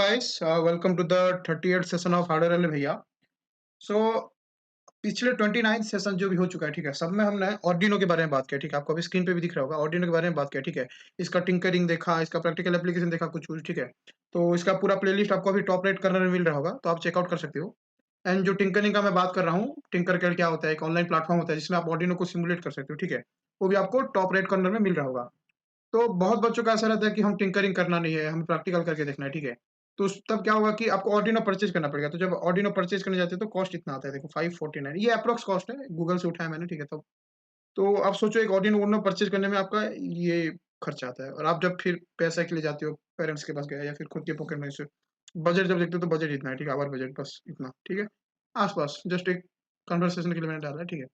guys, welcome to the 38th session of hardware वाले भैया। सो पिछले 29 सेशन जो भी हो चुका है, ठीक है, सब में हमने ऑर्डिनो के बारे में बात किया, ठीक है, आपको अभी स्क्रीन पे भी दिख रहा होगा, ऑर्डिनो के बारे में बात किया, ठीक है, इसका टिंकरिंग देखा, इसका प्रैक्टिकल एप्लीकेशन देखा कुछ-कुछ, ठीक है, तो इसका पूरा प्लेलिस्ट आपको अभी टॉप रेट कर्नर में मिल रहा होगा, तो आप चेकआउट कर सकते हो। एंड जो टिंकरिंग का मैं बात कर रहा हूँ, टिंकरकेड क्या होता है, एक ऑनलाइन प्लेटफॉर्म होता है जिसमें आप ऑर्डिनो को सिमुलेट कर सकते हो, ठीक है, वो भी आपको टॉप रेट कर्नर में मिल रहा होगा। तो बहुत बच्चों का ऐसा रहता है कि हम टिंकरिंग करना नहीं है, हमें प्रैक्टिकल करके देखना है, ठीक है। तो तब क्या होगा कि आपको ऑर्डिनो परचेज़ करना पड़ेगा। तो जब ऑर्डिनो परचेज़ करने जाते हो तो कॉस्ट इतना आता है, देखो 549 ये एप्रॉक्स कॉस्ट है, गूगल से उठाया मैंने, ठीक है। तो आप सोचो एक ऑर्डिनो उनो परचेज़ करने में आपका ये खर्चा आता है, और आप जब फिर पैसे के लिए जाते हो, पेरेंट्स के पास गए या फिर खुद के पॉकेट मनी से, बजट जब देखते हो तो बजट इतना है, ठीक है, आवर बजट बस इतना, ठीक है। आस-पास जस्ट एक कन्वर्सेशन के लिए मैंने डाला है, ठीक है।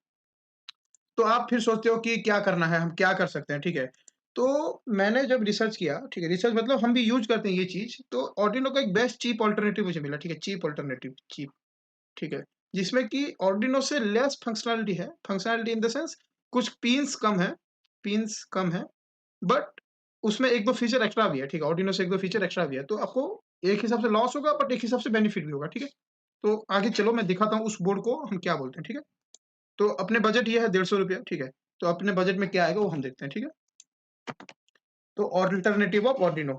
तो आप फिर सोचते हो कि क्या करना है, हम क्या कर सकते हैं, ठीक है। तो मैंने जब रिसर्च किया, ठीक है, रिसर्च मतलब हम भी यूज़ करते हैं ये चीज़, तो आर्डिनो का एक बेस्ट चीप अल्टरनेटिव मुझे मिला, ठीक है, चीप अल्टरनेटिव, चीप, ठीक है। जिसमें कि आर्डिनो से लेस फंक्शनैलिटी है, फंक्शनैलिटी इन द सेंस कुछ पिन्स कम है, बट उसमें 1-2 फीचर एक्स्ट्रा भी है, ठीक है, आर्डिनो से 1-2 फीचर एक्स्ट्रा भी है, तो आपको एक हिसाब से लॉस होगा, बट एक हिसाब से बेनिफिट भी होगा, ठीक है। तो आगे चलो मैं दिखाता हूँ उस बोर्ड को हम क्या बोलते हैं, ठीक है। तो अपने बजट ये है ₹150, ठीक है। तो अपने बजट में क्या आएगा वो हम देखते हैं, ठीक है। तो अल्टरनेटिव ऑफ आर्डिनो,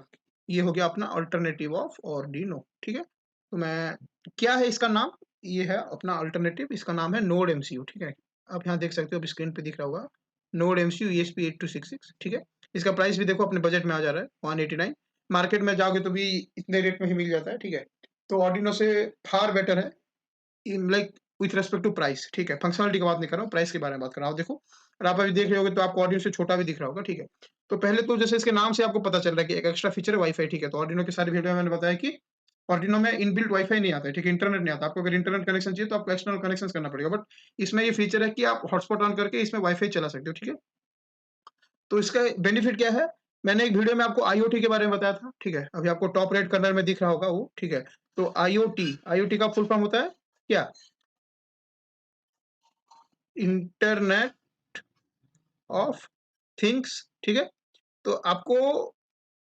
ये हो गया अपना अल्टरनेटिव ऑफ आर्डिनो, ठीक है। तो मैं क्या है इसका नाम, ये है अपना अल्टरनेटिव, इसका नाम है नोड एमसीयू, ठीक है। आप यहाँ देख सकते हो, अभी स्क्रीन पे दिख रहा होगा, नोड एमसीयू ESP8266, ठीक है। इसका प्राइस भी देखो अपने बजट में आ जा रहा है 189, मार्केट में जाओगे तो भी इतने रेट में ही मिल जाता है, ठीक है। तो आर्डिनो से फार बेटर है in like with respect to price, ठीक है। फंक्शनलिटी की बात नहीं कर रहा हूँ, प्राइस के बारे में बात कर रहा हूँ। देखो, और आप अभी देख रहे होगे तो आपको ऑडियो से छोटा भी दिख रहा होगा, ठीक है। तो पहले तो जैसे इसके नाम से आपको पता चल रहा है कि एक एक्स्ट्रा फीचर है वाईफाई, ठीक है। तो ऑर्डिनो की सारी वीडियो में मैंने बताया कि ऑर्डिनो में इनबिल्ट वाईफाई नहीं आता है, ठीक है, इंटरनेट नहीं आता। आपको अगर इंटरनेट कनेक्शन चाहिए तो आपको एक्सटर्नल कनेक्शन करना पड़ेगा, बट इसमें ये फीचर है कि आप हॉटस्पॉट ऑन करके इसमें वाईफाई चला सकते हो, ठीक है। तो इसका बेनिफिट क्या है, मैंने एक वीडियो में आपको आईओटी के बारे में बताया था, ठीक है। अभी आपको टॉप रेट कर्नर में दिख रहा होगा वो, ठीक है। तो आईओटी, आईओटी का फुल फॉर्म होता है क्या, इंटरनेट ऑफ थिंग्स, ठीक है। तो आपको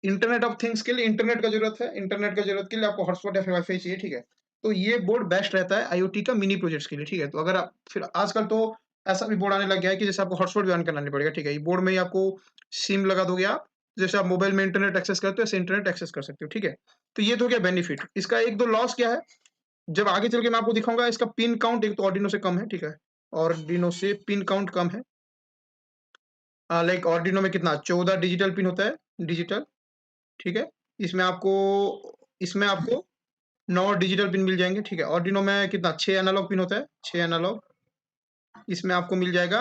इंटरनेट ऑफ थिंग्स के लिए इंटरनेट का ज़रूरत है, इंटरनेट का ज़रूरत के लिए आपको हॉटस्पॉट या फिर वाईफ़ाई चाहिए, ठीक है। तो ये बोर्ड बेस्ट रहता है आईओटी का मिनी प्रोजेक्ट्स के लिए, ठीक है। तो अगर आप फिर आजकल तो ऐसा भी बोर्ड आने लग गया है कि जैसे आपको हॉटस्पॉट भी ऑन करना नहीं पड़ेगा, ठीक है। ये बोर्ड में ही आपको सिम लगा दोगे आप, जैसे आप मोबाइल में इंटरनेट एक्सेस करते हो ऐसे इंटरनेट एक्सेस कर सकते हो, ठीक है। तो ये तो हो गया बेनिफिट। इसका 1-2 लॉस क्या है, जब आगे चल के मैं आपको दिखाऊँगा, इसका पिन काउंट एक तो आर्डिनो से कम है, ठीक है। आर्डिनो से पिन काउंट कम है। लाइक आर्डिनो में कितना 14 डिजिटल पिन होता है, डिजिटल, ठीक है। इसमें आपको इसमें आपको 9 डिजिटल पिन मिल जाएँगे, ठीक है। आर्डिनो में कितना 6 एनालॉग पिन होता है, 6 एनालॉग, इसमें आपको मिल जाएगा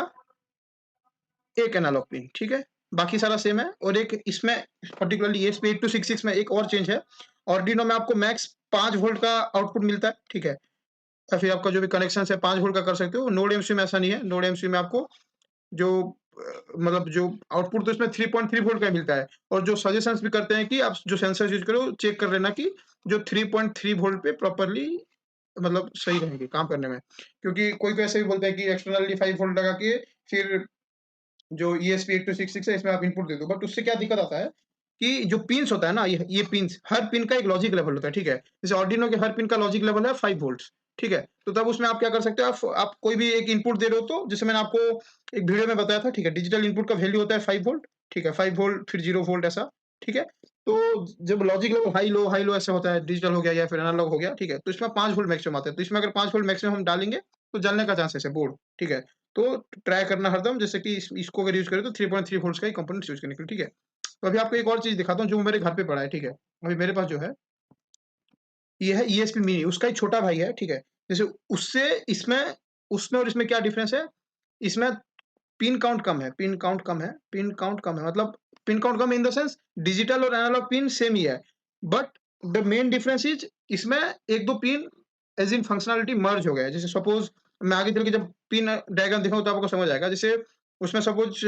1 एनालॉग पिन, ठीक है। बाकी सारा सेम है, और एक इसमें पर्टिकुलरली ESP8266 में एक और चेंज है। आर्डिनो में आपको मैक्स 5 वोल्ट का आउटपुट मिलता है, ठीक है। या फिर आपका जो भी कनेक्शन है 5 वोल्ट का कर सकते हो। नोड एमसीयू में ऐसा नहीं है, नोड एमसीयू में आपको जो मतलब जो आउटपुट तो इसमें 3.3 वोल्ट का ही मिलता है, और जो सजेशंस भी करते हैं कि आप जो सेंसर्स यूज़ करो चेक कर लेना कि जो 3.3 वोल्ट पे प्रॉपर्ली मतलब सही रहेंगे काम करने में। क्योंकि कोई-कोई ऐसे भी बोलते हैं कि एक्सटर्नली 5 वोल्ट लगा के फिर जो ESP8266 है इसमें आप इनपुट दे दो। बट उससे क्या दिक्कत आता है कि जो पिन्स होता है ना, ये पिन्स, हर पिन का एक लॉजिक लेवल होता है, ठीक है। जैसे आर्डिनो के हर पिन का लॉजिक लेवल है 5 वोल्ट्स, ठीक है। तो तब उसमें आप क्या कर सकते हो, आप कोई भी एक इनपुट दे रहे हो, तो जैसे मैंने आपको एक वीडियो में बताया था, ठीक है। डिजिटल इनपुट का वैल्यू होता है 5 वोल्ट, ठीक है, 5 वोल्ट फिर 0 वोल्ट ऐसा, ठीक है। तो जब लॉजिक लेवल हाई लो ऐसा होता है, डिजिटल हो गया या फिर एनालॉग हो गया, ठीक है। तो इसमें 5 वोल्ट मैक्सिमम आता है। तो इसमें अगर 5 वोल्ट मैक्सिमम हम डालेंगे तो जलने का चांसेस है बोर्ड, ठीक है। तो ट्राई करना हरदम, जैसे कि इसको अगर यूज़ करें तो 3.3 वोल्ट्स का ही कंपोनेंट्स यूज़ करने के लिए, ठीक है। तो अभी आपको एक और चीज़ दिखाता हूँ जो मेरे घर पे पड़ा है, ठीक है। अभी मेरे पास जो है, ये है ESP मिनी, उसका ही छोटा भाई है, ठीक है। जैसे उससे उसमें और इसमें क्या डिफरेंस है? इसमें पिन काउंट कम है, पिन काउंट कम है, पिन काउंट कम है, मतलब pin count come in the sense digital और एनालॉग पिन सेम ही है। But the main difference is इसमें 1-2 पिन एज़ इन फंक्शनैलिटी मर्ज हो गया है। जैसे सपोज़ मैं आगे चल के जब पिन डायग्राम दिखाऊँ तो आपको समझ आएगा। जैसे उसमें सपोज़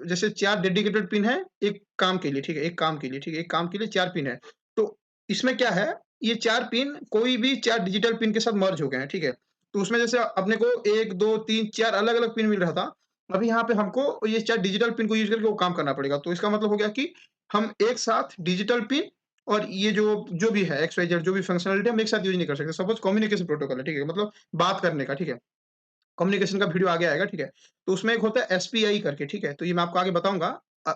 जैसे 4 डेडिकेटेड पिन है एक काम के लिए, ठीक है, एक काम के लिए, ठीक है, एक काम के लिए 4 पिन है। तो इसमें क्या है, ये 4 पिन कोई भी 4 डिजिटल पिन के साथ मर्ज हो गए हैं, ठीक है। तो उसमें जैसे अपने को 1, 2, 3, 4 अलग-अलग पिन मिल रहा था। अभी यहाँ पे हमको ये 4 डिजिटल पिन को यूज़ करके वो काम करना पड़ेगा। तो इसका मतलब हो गया कि हम एक साथ डिजिटल पिन और ये जो भी है एक्स वाई जेड जो भी फंक्शनैलिटी हम एक साथ यूज़ नहीं कर सकते। सपोज़ कम्युनिकेशन प्रोटोकॉल है, ठीक है? मतलब बात करने का, ठीक है? कम्युनिकेशन का वीडियो आगे आएगा, ठीक है? तो उसमें एक होता है एसपीआई करके, ठीक है? तो ये मैं आपको आगे बताऊँगा अ,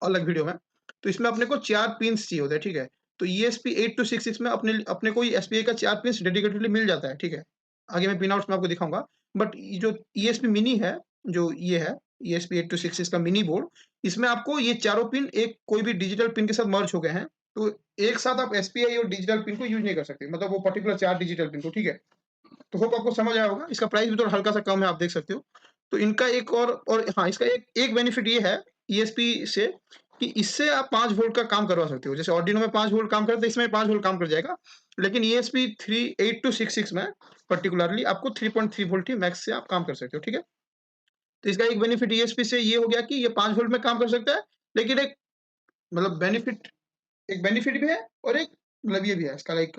अलग वीडियो में। तो इसमें अपने को 4 पिन्स चाहिए होते हैं, ठीक है? तो ईएसपी 8266 में अपने को ये एसपीआई का 4 पिन्स डेडिकेटेडली मिल जाता है, ठीक है? आगे मैं पिन आउट्स में आपको दिखाऊँगा। बट ये जो ईएसपी मिनी है, जो ये है ईएसपी 8266 का मिनी बोर्ड, इसमें आपको ये चारों पिन एक कोई भी डिजिटल पिन के साथ मर्ज हो गए हैं। तो एक साथ आप एसपीआई और डिजिटल पिन को यूज़ नहीं कर सकते। मतलब वो पर्टिकुलर 4 डिजिटल पिन को, ठीक है? तो होप आपको समझ आया होगा। इसका प्राइस भी थोड़ा हल्का-सा कम है, आप देख सकते हो। तो इनका एक और हाँ, इसका एक एक बेनिफिट ये है ईएसपी से कि इससे आप 5 वोल्ट का काम करवा सकते हो। जैसे आर्डिनो में 5 वोल्ट काम करता है, इसमें 5 वोल्ट काम कर जाएगा। लेकिन ईएसपी 38266 में पार्टिकुलरली आपको 3.3 वोल्ट ही मैक्स से आप काम कर सकते हो, ठीक है? तो इसका एक बेनिफिट ईएसपी से ये हो गया कि ये 5 वोल्ट में काम कर सकता है, लेकिन एक मतलब बेनिफिट भी है और एक मतलब ये भी है, इसका लाइक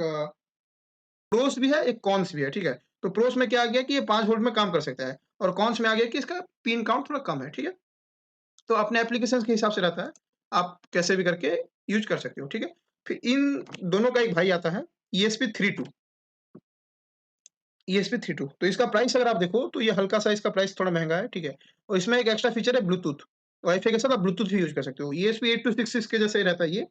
प्रोस भी है, एक कॉन्स भी है, ठीक है? तो प्रोस में क्या आ गया कि ये 5 वोल्ट में काम कर सकता है और कॉन्स में आ गया कि इसका पिन काउंट थोड़ा कम है, ठीक है? तो अपने एप्लीकेशंस के हिसाब से रहता है, आप कैसे भी करके यूज़ कर सकते हो, ठीक है? फिर इन दोनों का एक भाई आता है ESP32 ESP32 तो इसका प्राइस अगर आप देखो तो ये हल्का-सा इसका प्राइस थोड़ा महँगा है, ठीक है? और इसमें एक एक्स्ट्रा फीचर है ब्लूटूथ, वाई-फाई के साथ आप ब्लूटूथ भी यूज़ कर सकते हो। ESP8266 के जैसे ही रहता है ये,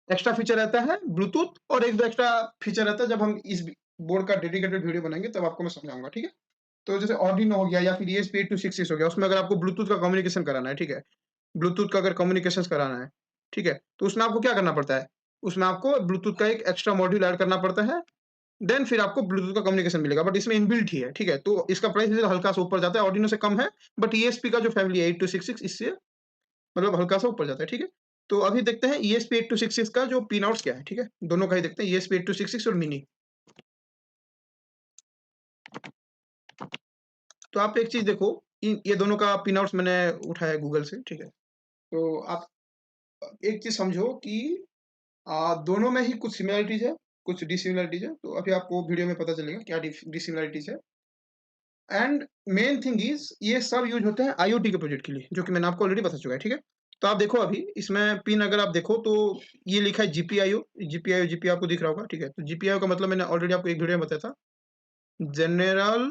एक्स्ट्रा फीचर रहता है ब्लूटूथ और 1-2 एक्स्ट्रा फीचर रहता है जब हम इस बोर्ड का डेडिकेटेड वीडियो बनाएँगे तब आपको मैं समझाऊँगा, ठीक है? तो जैसे आर्डिनो हो गया या फिर ESP8266 हो गया, उसमें अगर आपको ब्लूटूथ का कम्युनिकेशन कराना है, ठीक है? ब्लूटूथ का अगर कम्युनिकेशंस कराना है, ठीक है? तो उसमें आपको क्या करना पड़ता है? उसमें आपको ब्लूटूथ का एक एक्स्ट्रा मॉड्यूल ऐड करना पड़ता है, देन फिर आपको ब्लूटूथ का कम्युनिकेशन मिलेगा, बट इसमें इनबिल्ट ही है, ठीक है? तो इसका प्राइस इससे हल्का-सा ऊपर जाता है, आर्डिनो से कम है, बट ESP का जो फैमिली है 8266 इससे मतलब हल्का-सा ऊपर जाता है, ठीक है? तो अभी देखते हैं ESP8266 का जो पिनआउट्स क्या है, ठीक है? दोनों का ही देखते हैं ESP8266 और मिनी। तो आप एक चीज़ देखो, इन ये दोनों का पिनआउट्स मैंने उठाया है गूगल से, ठीक है? तो आप एक चीज़ समझो कि दोनों में ही कुछ सिमिलरिटीज़ है, कुछ डिसिमिलरिटीज़ है, तो अभी आपको वीडियो में पता चलेगा क्या डिसिमिलरिटीज़ है। एंड मेन थिंग इज़ ये सब यूज़ होते हैं आईओटी के प्रोजेक्ट के लिए, जो कि मैंने आपको ऑलरेडी बता चुका है, ठीक है? तो आप देखो अभी इसमें पिन अगर आप देखो तो ये लिखा है जीपीआईओ आपको दिख रहा होगा, ठीक है? तो जीपीआईओ का मतलब मैंने ऑलरेडी आपको एक वीडियो में बताया था, general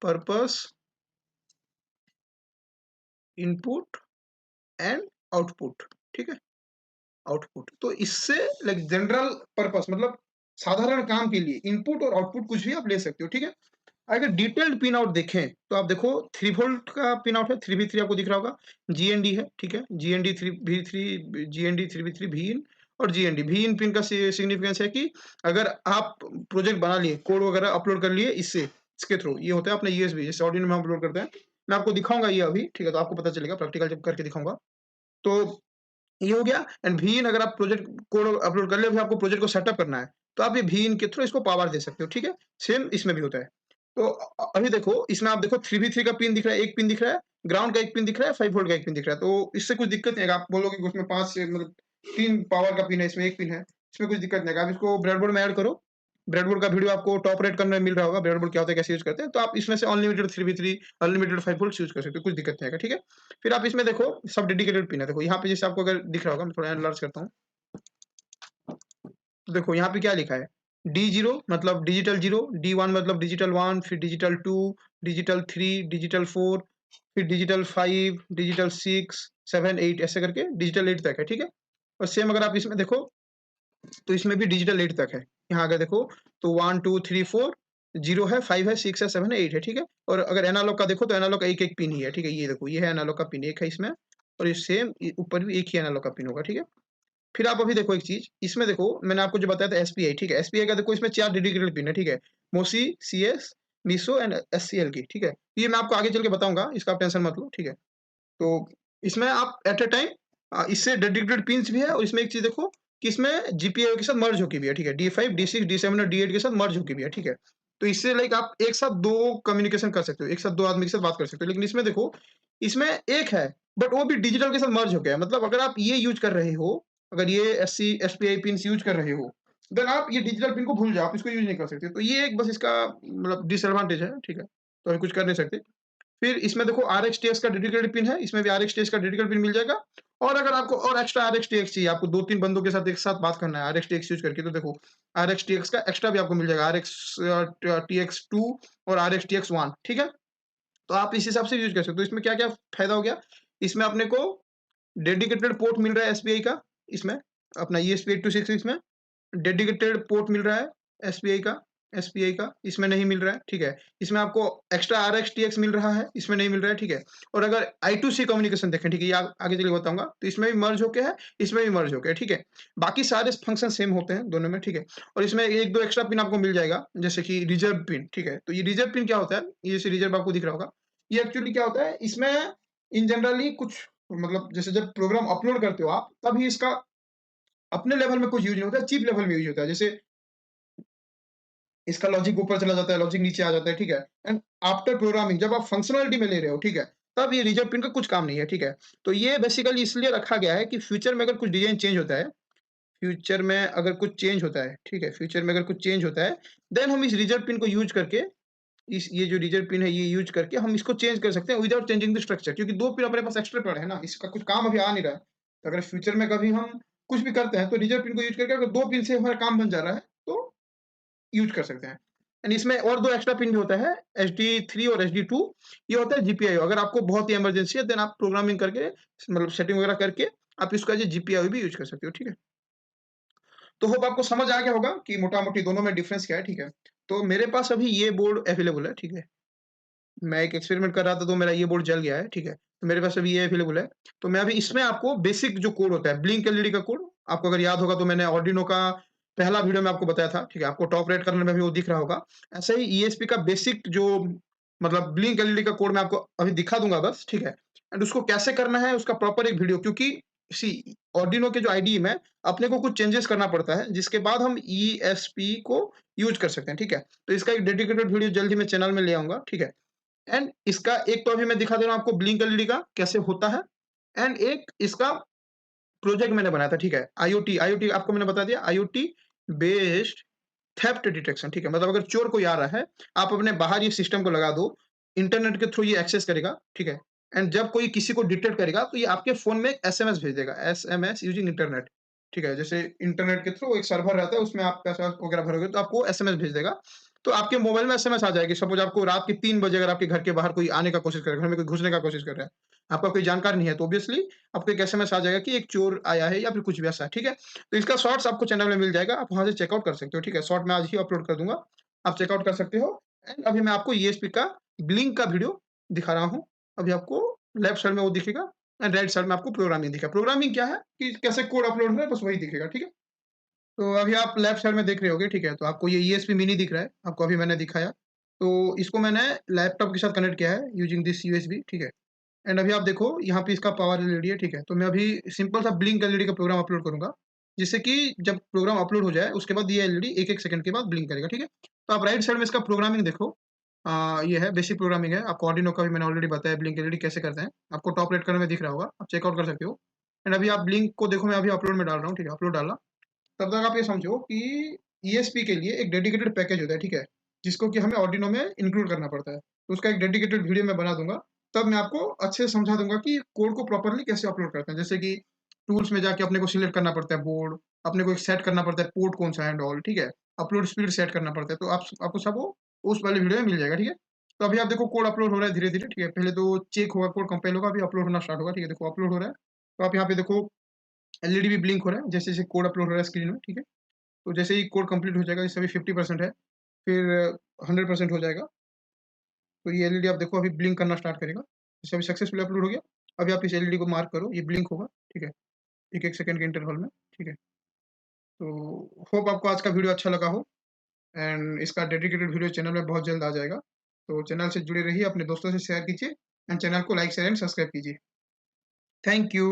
purpose input and output, ठीक है? आउटपुट। तो इससे लाइक जनरल पर्पस मतलब साधारण काम के लिए इनपुट और आउटपुट कुछ भी आप ले सकते हो, ठीक है? अगर डिटेल्ड पिन आउट देखें, तो आप देखो 3 वोल्ट का पिन आउट है, 3V3 आपको दिख रहा होगा, जीएनडी है, ठीक है? जीएनडी 3V3 जीएनडी 3V3 भी इन और जीएनडी। भी इन पिन का सिग्निफिकेंस है कि अगर आप प्रोजेक्ट बना लिए, कोड वगैरह अपलोड कर लिए इसके थ्रू, ये होता है अपना यूएसबी, जैसे आर्डिनो में हम अपलोड करते हैं। मैं आपको दिखाऊँगा ये अभी, ठीक है? तो आपको पता चलेगा प्रैक्टिकल जब करके दिखाऊँगा। तो ये हो गया एंड भीन अगर आप प्रोजेक्ट कोड अपलोड कर लिया, अभी आपको प्रोजेक्ट को सेटअप करना है, तो आप ये भीन के थ्रू इसको पावर दे सकते हो, ठीक है? सेम इसमें भी होता है। तो अभी देखो, इसमें आप देखो 3v3 का पिन दिख रहा है, 1 पिन दिख रहा है, ग्राउंड का 1 पिन दिख रहा है, 5 वोल्ट का 1 पिन दिख रहा है, तो इससे कुछ दिक्कत नहीं आएगा। आप बोलोगे कि उसमें 5 से मतलब 3 पावर का पिन है, इसमें 1 पिन है, इसमें कुछ दिक्कत नहीं आएगा। आप इसको ब्रेडबोर्ड में ऐड करो, ब्रेडबोर्ड का वीडियो आपको टॉप रेट करने में मिल रहा होगा, ब्रेडबोर्ड क्या होता है, कैसे यूज़ करते हैं, तो आप इसमें से unlimited 3v3, unlimited 5 volts use कर सकते हो, कुछ दिक्कत नहीं आएगा, ठीक है? फिर आप इसमें देखो सब डेडिकेटेड पिन है, देखो यहाँ पे जैसे आपको अगर दिख रहा होगा, मैं थोड़ा एनलार्ज करता हूँ। तो देखो यहाँ पे क्या लिखा है, D0 मतलब डिजिटल 0, D1 मतलब डिजिटल 1, फिर डिजिटल 2, डिजिटल 3, डिजिटल 4, फिर डिजिटल 5, डिजिटल 6, 7, 8 ऐसे करके डिजिटल 8 तक है, ठीक है? और सेम अगर आप इसमें देखो, तो इसमें भी डिजिटल 8 तक है। यहाँ अगर देखो तो 1, 2, 3, 4, 0 है, 5 है, 6 है, 7 है, 8 है, ठीक है? और अगर एनालॉग का देखो तो एनालॉग का एक-एक पिन ही है, ठीक है? ये देखो, ये है एनालॉग का पिन, एक है इसमें और ये सेम ऊपर भी एक ही एनालॉग का पिन होगा, ठीक है? फिर आप अभी देखो एक चीज़, इसमें देखो मैंने आपको जो बताया था एसपीआई, ठीक है? एसपीआई का देखो इसमें 4 डेडिकेटेड पिन है, ठीक है? मोसी, सीएस, मीसो एंड एससीएल की, ठीक है? ये मैं आपको आगे चल के बताऊँगा, इसका आप टेंशन मत लो, ठीक है? तो इसमें आप एट अ टाइम इससे डेडिकेटेड पिन्स भी है और इसमें एक चीज़ देखो कि इसमें जीपीआई के साथ मर्ज होके भी है, ठीक है? D5, D6, D7 और D8 के साथ मर्ज होके भी है, ठीक है? तो इससे लाइक आप एक साथ 2 कम्युनिकेशन कर सकते हो, एक साथ 2 आदमी के साथ बात कर सकते हो। लेकिन इसमें देखो, इसमें एक है, बट वो भी डिजिटल के साथ मर्ज हो गया है। मतलब अगर आप ये यूज़ कर रहे हो, अगर ये एसपीआई पिन्स यूज़ कर रहे हो, देन आप ये डिजिटल पिन को भूल जाओ, आप इसको यूज़ नहीं कर सकते। तो ये एक बस इसका मतलब डिसएडवांटेज है, ठीक है? तो अभी कुछ कर नहीं सकते। फिर इसमें देखो आरएक्सटीएक्स का डेडिकेटेड पिन है, इसमें भी आरएक्सटीएक्स का डेडिकेटेड पिन मिल जाएगा और अगर आपको और एक्स्ट्रा RxTX चाहिए, आपको 2-3 बंदों के साथ एक साथ बात करना है RxTX यूज़ करके, तो देखो RxTX का एक्स्ट्रा भी आपको मिल जाएगा TX2 और RxTX1, ठीक है? तो आप इस हिसाब से यूज़ कर सकते हो। इसमें क्या-क्या फ़ायदा हो गया? इसमें अपने को डेडिकेटेड पोर्ट मिल रहा है एसपीआई का, इसमें अपना ESP8266 में डेडिकेटेड पोर्ट मिल रहा है एसपीआई का, इसमें नहीं मिल रहा है, ठीक है। इसमें आपको एक्स्ट्रा RxTX मिल रहा है, इसमें नहीं मिल रहा है, ठीक है। और अगर I2C कम्युनिकेशन देखें, ठीक है, ये आगे चल के बताऊँगा, तो इसमें भी मर्ज होके है, इसमें भी मर्ज होके है, ठीक है। बाकी सारे फंक्शन सेम होते हैं दोनों में, ठीक है। और इसमें 1-2 एक्स्ट्रा पिन आपको मिल जाएगा, जैसे कि रिजर्व पिन, ठीक है। तो ये रिजर्व पिन क्या होता है? ये जैसे रिजर्व आपको दिख रहा होगा, ये एक्चुअली क्या होता है, इसमें इन जनरली कुछ मतलब जैसे जब प्रोग्राम अपलोड करते हो आप, तभी इसका अपने लेवल में कुछ यूज़ नहीं होता है, चिप लेवल में यूज़ होता है। जैसे इसका लॉजिक ऊपर चला जाता है, लॉजिक नीचे आ जाता है, ठीक है? एंड आफ्टर प्रोग्रामिंग जब आप फंक्शनैलिटी में ले रहे हो, ठीक है? तब ये रिजर्व पिन का कुछ काम नहीं है, ठीक है? तो ये बेसिकली इसलिए रखा गया है कि फ्यूचर में अगर कुछ डिज़ाइन चेंज होता है, फ्यूचर में अगर कुछ चेंज होता है, ठीक है? फ्यूचर में अगर कुछ चेंज होता है, देन हम इस रिजर्व पिन को यूज़ करके इस ये जो रिजर्व पिन है, ये यूज़ करके हम इसको चेंज कर सकते हैं विदाउट चेंजिंग द स्ट्रक्चर, क्योंकि 2 पिन अपने पास एक्स्ट्रा पड़े हैं ना, इसका कुछ काम अभी आ नहीं रहा है। तो अगर फ्यूचर में कभी हम कुछ भी करते हैं, तो रिजर्व पिन को यूज़ करके अगर 2 पिन से हमारा काम बन जा रहा है, तो यूज़ कर सकते हैं। एंड इसमें और 2 एक्स्ट्रा पिन भी होता है, SD3 और SD2, ये होता है GPIO। अगर आपको बहुत ही इमरजेंसी है, देन आप प्रोग्रामिंग करके मतलब सेटिंग वगैरह करके आप इसको एज़ ए GPIO भी यूज़ कर सकते हो, ठीक है? तो होप आपको समझ आ गया होगा कि मोटा-मोटी दोनों में डिफरेंस क्या है, ठीक है? तो मेरे पास अभी ये बोर्ड अवेलेबल है, ठीक है? मैं एक एक्सपेरिमेंट कर रहा था, तो मेरा ये बोर्ड जल गया है, ठीक है? तो मेरे पास अभी ये अवेलेबल है। तो मैं अभी इसमें आपको बेसिक जो कोड होता है, ब्लिंक एलईडी का कोड, आपको अगर याद होगा तो मैंने आर्डिनो का पहला वीडियो में आपको बताया था, ठीक है? आपको टॉप राइट कॉर्नर में भी वो दिख रहा होगा। ऐसे ही ईएसपी का बेसिक जो मतलब ब्लिंक एलईडी का कोड मैं आपको अभी दिखा दूँगा बस, ठीक है? एंड उसको कैसे करना है, उसका प्रॉपर एक वीडियो, क्योंकि सी आर्डिनो के जो आईडीई में अपने को कुछ चेंजेस करना पड़ता है, जिसके बाद हम ईएसपी को यूज़ कर सकते हैं, ठीक है? तो इसका एक डेडिकेटेड वीडियो जल्द ही मैं चैनल में ले आऊँगा, ठीक है? एंड इसका एक तो अभी मैं दिखा दे रहा हूँ आपको ब्लिंक एलईडी का कैसे होता है, एंड एक इसका प्रोजेक्ट मैंने बनाया था, ठीक है? आईओटी आपको मैंने बता दिया, आईओटी बेस्ड थेफ्ट डिटेक्शन, ठीक है? मतलब अगर चोर कोई आ रहा है, आप अपने बाहर ये सिस्टम को लगा दो, इंटरनेट के थ्रू ये एक्सेस करेगा, ठीक है? एंड जब कोई किसी को डिटेक्ट करेगा, तो ये आपके फ़ोन में एक एसएमएस भेज देगा, एसएमएस यूजिंग इंटरनेट, ठीक है? जैसे इंटरनेट के थ्रू एक सर्वर रहता है, उसमें आप पैसा वगैरह भरोगे, तो आपको एसएमएस भेज देगा। तो आपके मोबाइल में एसएमएस आ जाएगी, सपोज़ आपको रात के 3 बजे अगर आपके घर के बाहर कोई आने का कोशिश कर रहा है, घर में कोई घुसने का कोशिश कर रहा है, आपका कोई जानकार नहीं है, तो ऑब्वियसली आपको एक एसएमएस आ जाएगा कि एक चोर आया है या फिर कुछ भी ऐसा, ठीक है? तो इसका शॉर्ट्स आपको चैनल में मिल जाएगा, आप वहाँ से चेकआउट कर सकते हो, ठीक है? शॉर्ट मैं आज ही अपलोड कर दूँगा, आप चेकआउट कर सकते हो। एंड अभी मैं आपको ईएसपी का ब्लिंक का वीडियो दिखा रहा हूँ। अभी आपको लेफ्ट साइड में वो दिखेगा एंड राइट साइड में आपको प्रोग्रामिंग दिखेगा। प्रोग्रामिंग क्या है कि कैसे कोड अपलोड हो रहा है, बस वही दिखेगा, ठीक है? तो अभी आप लेफ्ट साइड में देख रहे होंगे, ठीक है? तो आपको ये ईएसपी मिनी दिख रहा है, आपको अभी मैंने दिखाया। तो इसको मैंने लैपटॉप के साथ कनेक्ट किया है यूजिंग दिस यूएसबी, ठीक है? एंड अभी आप देखो यहाँ पे इसका पावर एलईडी है, ठीक है? तो मैं अभी सिंपल सा ब्लिंक एलईडी का प्रोग्राम अपलोड करूँगा, जिससे कि जब प्रोग्राम अपलोड हो जाए, उसके बाद ये एलईडी 1-1 सेकंड के बाद ब्लिंक करेगा, ठीक है? तो आप राइट साइड में इसका प्रोग्रामिंग देखो, ये है बेसिक प्रोग्रामिंग है, आपको आर्डिनो का भी मैंने ऑलरेडी बताया ब्लिंक एलईडी कैसे करते हैं, आपको टॉप राइट कॉर्नर में दिख रहा होगा, आप चेकआउट कर सकते हो। एंड अभी आप ब्लिंक को देखो, मैं अभी अपलोड में डाल रहा हूँ, ठीक है? अपलोड डाला, तब तक आप ये समझो कि ईएसपी के लिए एक डेडिकेटेड पैकेज होता है, ठीक है? जिसको कि हमें आर्डिनो में इंक्लूड करना पड़ता है। तो उसका एक डेडिकेटेड वीडियो मैं बना दूँगा, तब मैं आपको अच्छे से समझा दूँगा कि कोड को प्रॉपर्ली कैसे अपलोड करते हैं। जैसे कि टूल्स में जाके अपने को सिलेक्ट करना पड़ता है बोर्ड, अपने को एक सेट करना पड़ता है पोर्ट कौन-सा है एंड ऑल, ठीक है? अपलोड स्पीड सेट करना पड़ता है, तो आप आपको सब वो उस वाले वीडियो में मिल जाएगा, ठीक है? तो अभी आप देखो कोड अपलोड हो रहा है धीरे-धीरे, ठीक है? पहले तो चेक होगा, कोड कंपाइल होगा, अभी अपलोड होना स्टार्ट होगा, ठीक है? देखो अपलोड हो रहा है। तो आप यहाँ पे देखो एलईडी भी ब्लिंक हो रहा है, जैसे-जैसे कोड अपलोड हो रहा है स्क्रीन में, ठीक है? तो जैसे ही कोड कंप्लीट हो जाएगा, जैसे अभी 50% है, फिर 100% हो जाएगा, तो ये एलईडी आप देखो अभी ब्लिंक करना स्टार्ट करेगा। जैसे अभी सक्सेसफुली अपलोड हो गया, अभी आप इस एलईडी को मार्क करो, ये ब्लिंक होगा, ठीक है? 1-1 सेकंड के इंटरवल में, ठीक है? तो होप आपको आज का वीडियो अच्छा लगा हो एंड इसका डेडिकेटेड वीडियो चैनल में बहुत जल्द आ जाएगा। तो चैनल से जुड़े रहिए, अपने दोस्तों से शेयर कीजिए एंड चैनल को लाइक, शेयर एंड सब्सक्राइब कीजिए। Thank you.